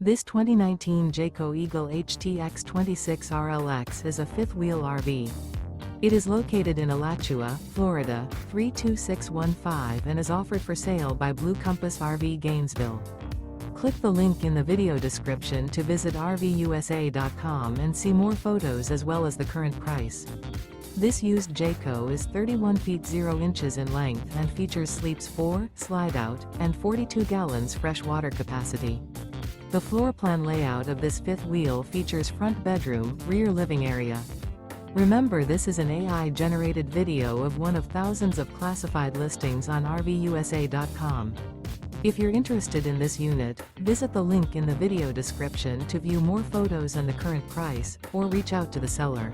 This 2019 Jayco Eagle HTX 26 RLX is a fifth-wheel RV. It is located in Alachua, Florida, 32615 and is offered for sale by Blue Compass RV Gainesville. Click the link in the video description to visit RVUSA.com and see more photos as well as the current price. This used Jayco is 31 feet 0 inches in length and features sleeps 4, slide-out, and 42 gallons fresh water capacity. The floor plan layout of this fifth wheel features front bedroom, rear living area. Remember, this is an AI-generated video of one of thousands of classified listings on RVUSA.com. If you're interested in this unit, visit the link in the video description to view more photos and the current price, or reach out to the seller.